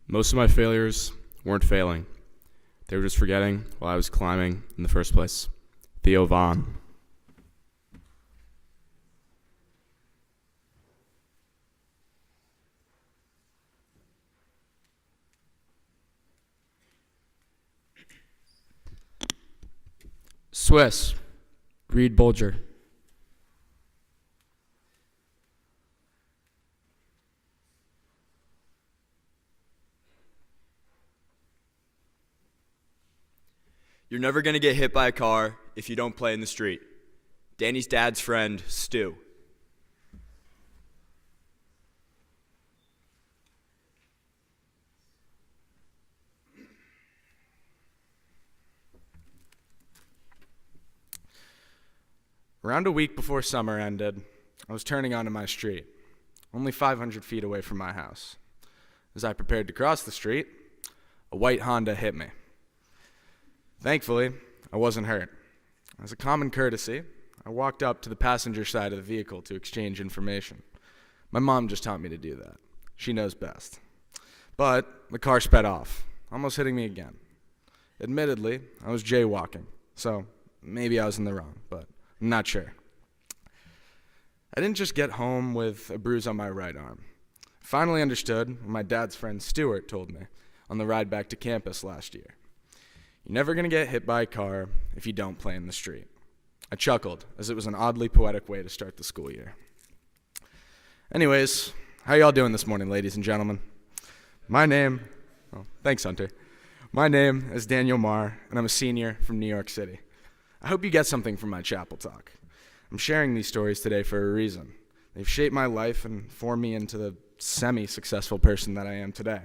Most of my failures weren't failing. They were just forgetting while I was climbing in the first place. Theo Vaughn. Swiss, Reed Bolger. You're never going to get hit by a car if you don't play in the street. Danny's dad's friend, Stu. Around a week before summer ended, I was turning onto my street, only 500 feet away from my house. As I prepared to cross the street, a white Honda hit me. Thankfully, I wasn't hurt. As a common courtesy, I walked up to the passenger side of the vehicle to exchange information. My mom just taught me to do that. She knows best. But the car sped off, almost hitting me again. Admittedly, I was jaywalking, so maybe I was in the wrong, but I'm not sure. I didn't just get home with a bruise on my right arm. I finally understood what my dad's friend Stuart told me on the ride back to campus last year. You're never going to get hit by a car if you don't play in the street. I chuckled, as it was an oddly poetic way to start the school year. Anyways, how y'all doing this morning, ladies and gentlemen? Thanks, Hunter. My name is Daniel Marr, and I'm a senior from New York City. I hope you get something from my chapel talk. I'm sharing these stories today for a reason. They've shaped my life and formed me into the semi-successful person that I am today.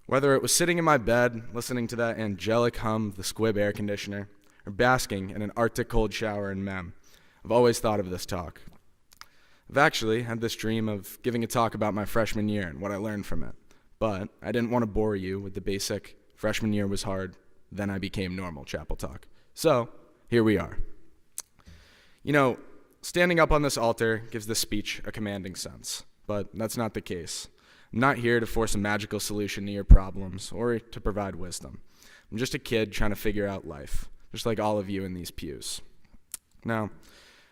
Whether it was sitting in my bed, listening to that angelic hum of the Squibb air conditioner, or basking in an Arctic cold shower in Mem, I've always thought of this talk. I've actually had this dream of giving a talk about my freshman year and what I learned from it, but I didn't want to bore you with the basic freshman year was hard, then I became normal chapel talk. So, here we are. You know, standing up on this altar gives this speech a commanding sense, but that's not the case. I'm not here to force a magical solution to your problems or to provide wisdom. I'm just a kid trying to figure out life, just like all of you in these pews. Now,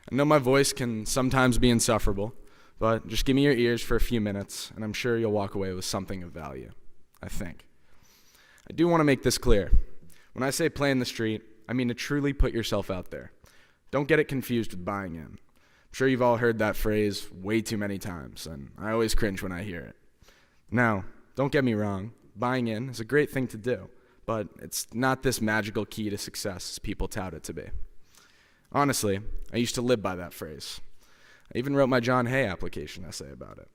I know my voice can sometimes be insufferable, but just give me your ears for a few minutes, and I'm sure you'll walk away with something of value, I think. I do want to make this clear. When I say play in the street, I mean to truly put yourself out there. Don't get it confused with buying in. I'm sure you've all heard that phrase way too many times, and I always cringe when I hear it. Now, don't get me wrong, buying in is a great thing to do, but it's not this magical key to success as people tout it to be. Honestly, I used to live by that phrase. I even wrote my John Hay application essay about it.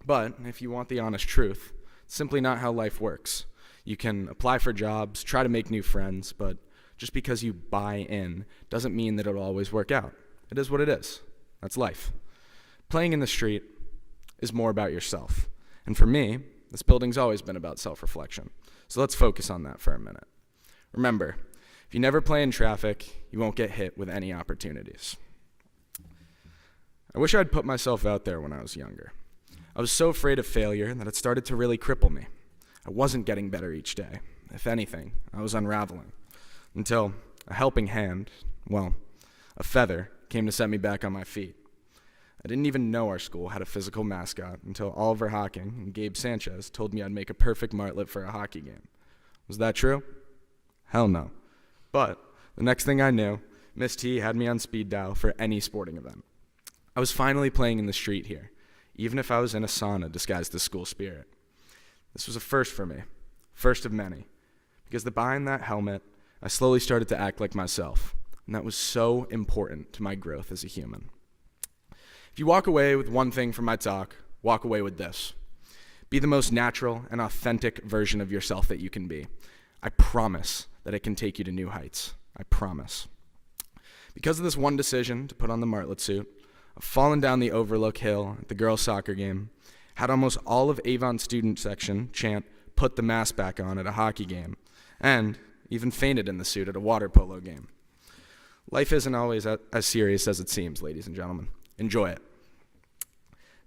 But if you want the honest truth, it's simply not how life works. You can apply for jobs, try to make new friends, but just because you buy in doesn't mean that it'll always work out. It is what it is. That's life. Playing in the street is more about yourself. And for me, this building's always been about self-reflection. So let's focus on that for a minute. Remember, if you never play in traffic, you won't get hit with any opportunities. I wish I'd put myself out there when I was younger. I was so afraid of failure that it started to really cripple me. I wasn't getting better each day. If anything, I was unraveling. Until a helping hand, a feather, came to set me back on my feet. I didn't even know our school had a physical mascot until Oliver Hocking and Gabe Sanchez told me I'd make a perfect martlet for a hockey game. Was that true? Hell no. But the next thing I knew, Miss T had me on speed dial for any sporting event. I was finally playing in the street here, even if I was in a sauna disguised as school spirit. This was a first for me, first of many, because behind that helmet, I slowly started to act like myself, and that was so important to my growth as a human. If you walk away with one thing from my talk, walk away with this. Be the most natural and authentic version of yourself that you can be. I promise that it can take you to new heights. I promise. Because of this one decision to put on the martlet suit, I've fallen down the overlook hill at the girls' soccer game, had almost all of Avon's student section chant, "Put the mask back on" at a hockey game, and even fainted in the suit at a water polo game. Life isn't always as serious as it seems, ladies and gentlemen. Enjoy it.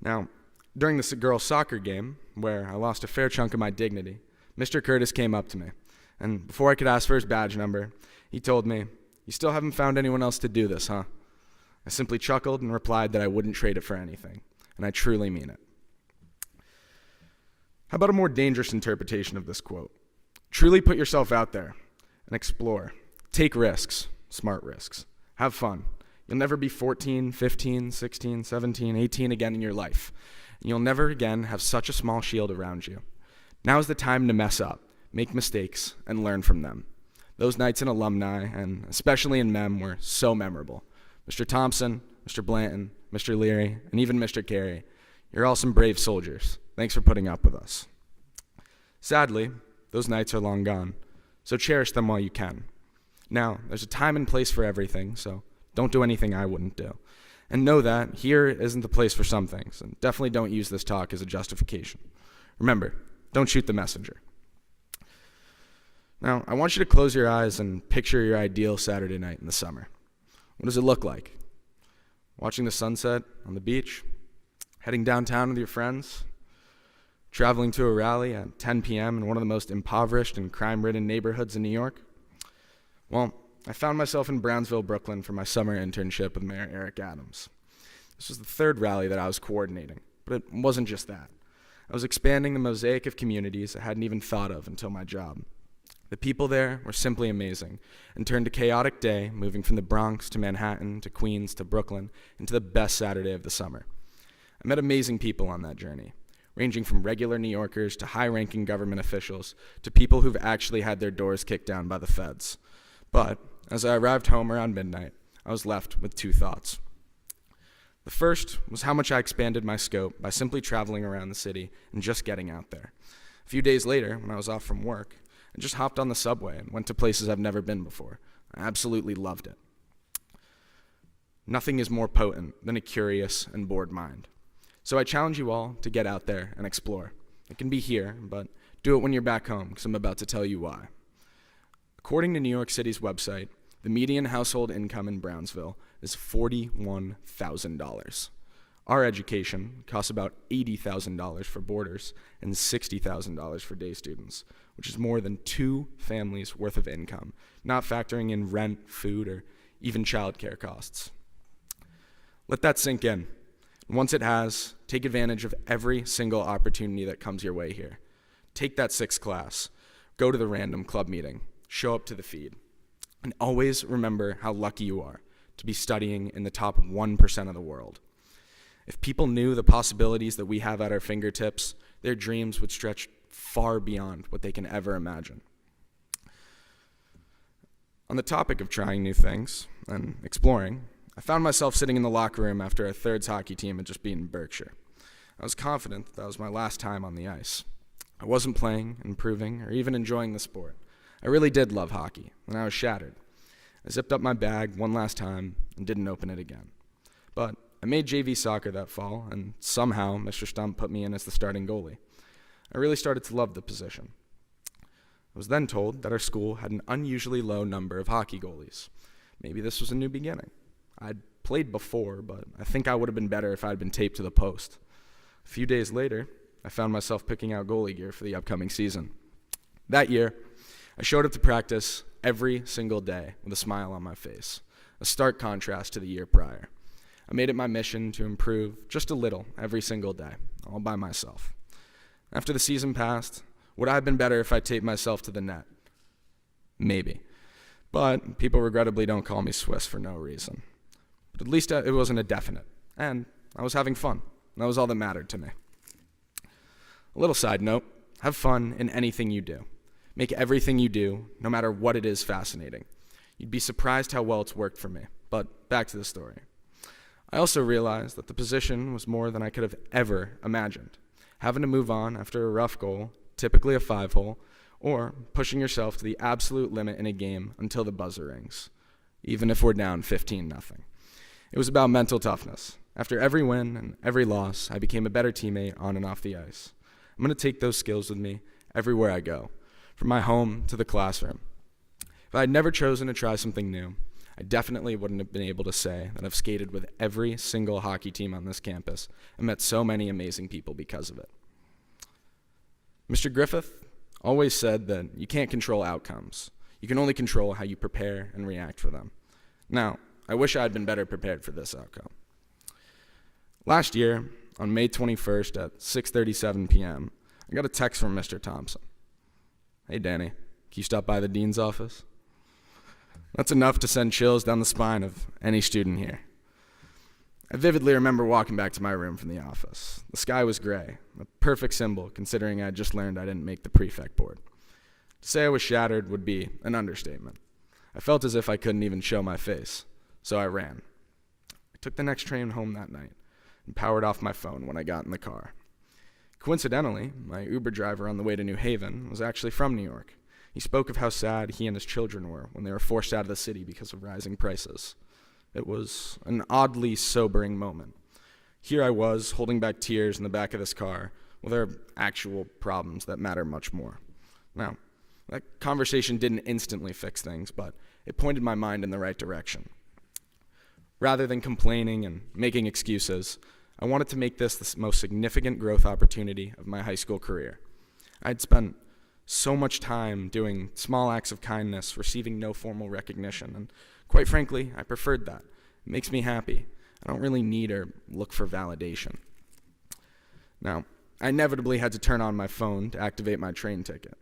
Now, during this girls' soccer game, where I lost a fair chunk of my dignity, Mr. Curtis came up to me, and before I could ask for his badge number, he told me, "You still haven't found anyone else to do this, huh?" I simply chuckled and replied that I wouldn't trade it for anything, and I truly mean it. How about a more dangerous interpretation of this quote? Truly put yourself out there and explore. Take risks, smart risks. Have fun. You'll never be 14, 15, 16, 17, 18 again in your life. And you'll never again have such a small shield around you. Now is the time to mess up, make mistakes, and learn from them. Those nights in alumni, and especially in MEM, were so memorable. Mr. Thompson, Mr. Blanton, Mr. Leary, and even Mr. Carey, you're all some brave soldiers. Thanks for putting up with us. Sadly, those nights are long gone, so cherish them while you can. Now, there's a time and place for everything, so don't do anything I wouldn't do. And know that here isn't the place for some things, and definitely don't use this talk as a justification. Remember, don't shoot the messenger. Now, I want you to close your eyes and picture your ideal Saturday night in the summer. What does it look like? Watching the sunset on the beach? Heading downtown with your friends? Traveling to a rally at 10 p.m. in one of the most impoverished and crime-ridden neighborhoods in New York? Well, I found myself in Brownsville, Brooklyn for my summer internship with Mayor Eric Adams. This was the third rally that I was coordinating, but it wasn't just that. I was expanding the mosaic of communities I hadn't even thought of until my job. The people there were simply amazing and turned a chaotic day, moving from the Bronx to Manhattan to Queens to Brooklyn, into the best Saturday of the summer. I met amazing people on that journey, ranging from regular New Yorkers to high-ranking government officials to people who've actually had their doors kicked down by the feds. But as I arrived home around midnight, I was left with two thoughts. The first was how much I expanded my scope by simply traveling around the city and just getting out there. A few days later, when I was off from work, I just hopped on the subway and went to places I've never been before. I absolutely loved it. Nothing is more potent than a curious and bored mind. So I challenge you all to get out there and explore. It can be here, but do it when you're back home, because I'm about to tell you why. According to New York City's website, the median household income in Brownsville is $41,000. Our education costs about $80,000 for boarders and $60,000 for day students, which is more than two families' worth of income, not factoring in rent, food, or even childcare costs. Let that sink in. Once it has, take advantage of every single opportunity that comes your way here. Take that 6th class, go to the random club meeting, show up to the feed, and always remember how lucky you are to be studying in the top 1% of the world. If people knew the possibilities that we have at our fingertips, their dreams would stretch far beyond what they can ever imagine. On the topic of trying new things and exploring, I found myself sitting in the locker room after our third hockey team had just beaten Berkshire. I was confident that was my last time on the ice. I wasn't playing, improving, or even enjoying the sport. I really did love hockey, and I was shattered. I zipped up my bag one last time and didn't open it again. But I made JV soccer that fall, and somehow Mr. Stump put me in as the starting goalie. I really started to love the position. I was then told that our school had an unusually low number of hockey goalies. Maybe this was a new beginning. I'd played before, but I think I would have been better if I'd been taped to the post. A few days later, I found myself picking out goalie gear for the upcoming season. That year, I showed up to practice every single day with a smile on my face, a stark contrast to the year prior. I made it my mission to improve just a little every single day, all by myself. After the season passed, would I have been better if I taped myself to the net? Maybe. But people regrettably don't call me Swiss for no reason. But at least it wasn't a definite, and I was having fun. That was all that mattered to me. A little side note, have fun in anything you do. Make everything you do, no matter what it is, fascinating. You'd be surprised how well it's worked for me. But back to the story. I also realized that the position was more than I could have ever imagined. Having to move on after a rough goal, typically a 5-hole, or pushing yourself to the absolute limit in a game until the buzzer rings, even if we're down 15-0. It was about mental toughness. After every win and every loss, I became a better teammate on and off the ice. I'm going to take those skills with me everywhere I go, from my home to the classroom. If I had never chosen to try something new, I definitely wouldn't have been able to say that I've skated with every single hockey team on this campus and met so many amazing people because of it. Mr. Griffith always said that you can't control outcomes. You can only control how you prepare and react for them. Now, I wish I had been better prepared for this outcome. Last year, on May 21st at 6:37 p.m., I got a text from Mr. Thompson. "Hey, Danny, can you stop by the dean's office?" That's enough to send chills down the spine of any student here. I vividly remember walking back to my room from the office. The sky was gray, a perfect symbol considering I had just learned I didn't make the prefect board. To say I was shattered would be an understatement. I felt as if I couldn't even show my face, so I ran. I took the next train home that night and powered off my phone when I got in the car. Coincidentally, my Uber driver on the way to New Haven was actually from New York. He spoke of how sad he and his children were when they were forced out of the city because of rising prices. It was an oddly sobering moment. Here I was, holding back tears in the back of this car, while there are actual problems that matter much more. Now, that conversation didn't instantly fix things, but it pointed my mind in the right direction. Rather than complaining and making excuses, I wanted to make this the most significant growth opportunity of my high school career. I'd spent so much time doing small acts of kindness, receiving no formal recognition, and quite frankly, I preferred that. It makes me happy. I don't really need or look for validation. Now, I inevitably had to turn on my phone to activate my train ticket.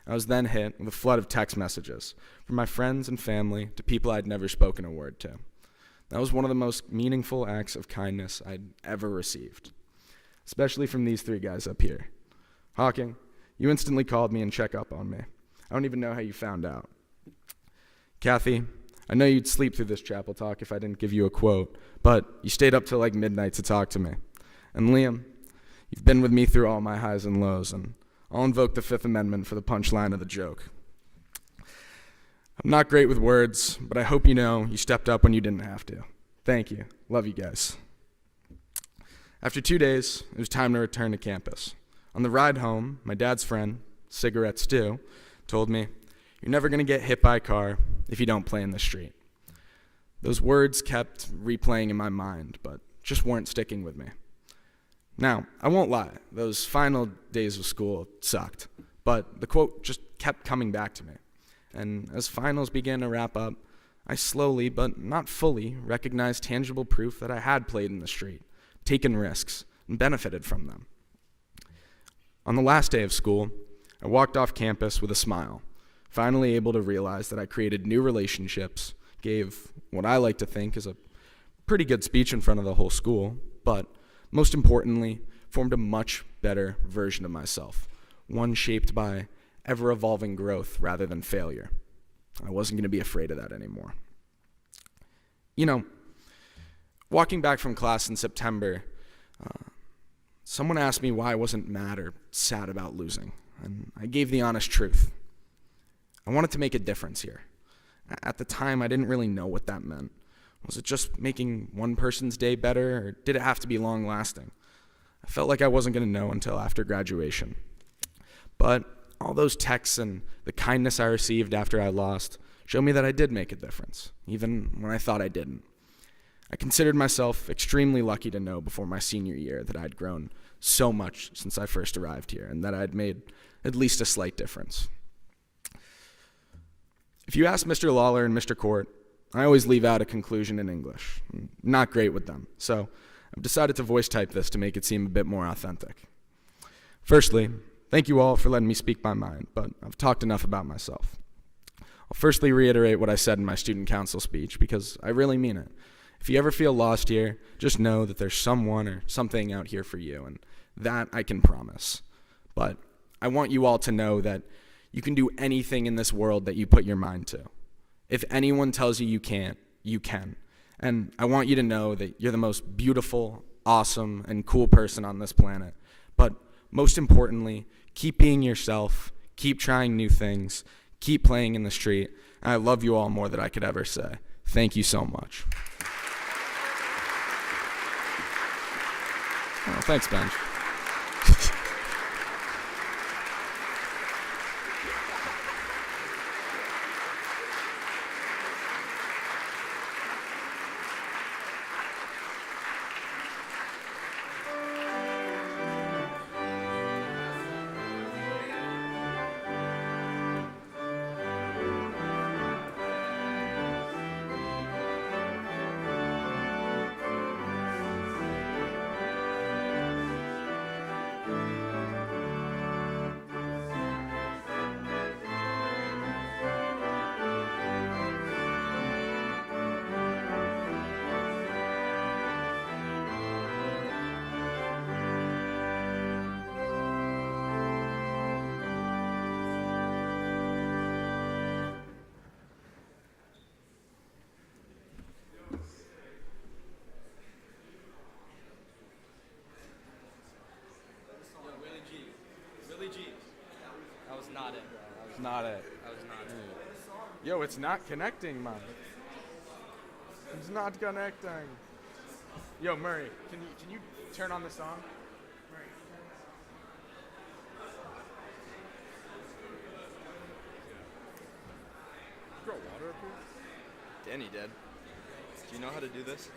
I was then hit with a flood of text messages from my friends and family to people I'd never spoken a word to. That was one of the most meaningful acts of kindness I'd ever received, especially from these three guys up here. Hawking, you instantly called me and checked up on me. I don't even know how you found out. Kathy, I know you'd sleep through this chapel talk if I didn't give you a quote, but you stayed up till like midnight to talk to me. And Liam, you've been with me through all my highs and lows, and I'll invoke the Fifth Amendment for the punchline of the joke. I'm not great with words, but I hope you know you stepped up when you didn't have to. Thank you. Love you guys. After 2 days, it was time to return to campus. On the ride home, my dad's friend, Cigarette Stu, told me, "You're never going to get hit by a car if you don't play in the street." Those words kept replaying in my mind, but just weren't sticking with me. Now, I won't lie, those final days of school sucked, but the quote just kept coming back to me. And as finals began to wrap up, I slowly, but not fully, recognized tangible proof that I had played in the street, taken risks, and benefited from them. On the last day of school, I walked off campus with a smile, finally able to realize that I created new relationships, gave what I like to think is a pretty good speech in front of the whole school, but most importantly, formed a much better version of myself, one shaped by ever-evolving growth rather than failure. I wasn't going to be afraid of that anymore. You know, walking back from class in September, someone asked me why I wasn't mad or sad about losing, and I gave the honest truth. I wanted to make a difference here. At the time, I didn't really know what that meant. Was it just making one person's day better, or did it have to be long-lasting? I felt like I wasn't going to know until after graduation. But all those texts and the kindness I received after I lost showed me that I did make a difference, even when I thought I didn't. I considered myself extremely lucky to know before my senior year that I'd grown so much since I first arrived here, and that I'd made at least a slight difference. If you ask Mr. Lawler and Mr. Court, I always leave out a conclusion in English. I'm not great with them, so I've decided to voice type this to make it seem a bit more authentic. Firstly, thank you all for letting me speak my mind, but I've talked enough about myself. I'll firstly reiterate what I said in my student council speech, because I really mean it. If you ever feel lost here, just know that there's someone or something out here for you, and that I can promise. But I want you all to know that you can do anything in this world that you put your mind to. If anyone tells you you can't, you can. And I want you to know that you're the most beautiful, awesome, and cool person on this planet. But most importantly, keep being yourself, keep trying new things, keep playing in the street. And I love you all more than I could ever say. Thank you so much. Oh, thanks, Benj. Billie Jean. That was not it. It's not it. That was not it. Yo, it's not connecting, man. It's not connecting. Yo, Murray, can you turn on the song? Murray. Throw water up here. Danny did. Do you know how to do this?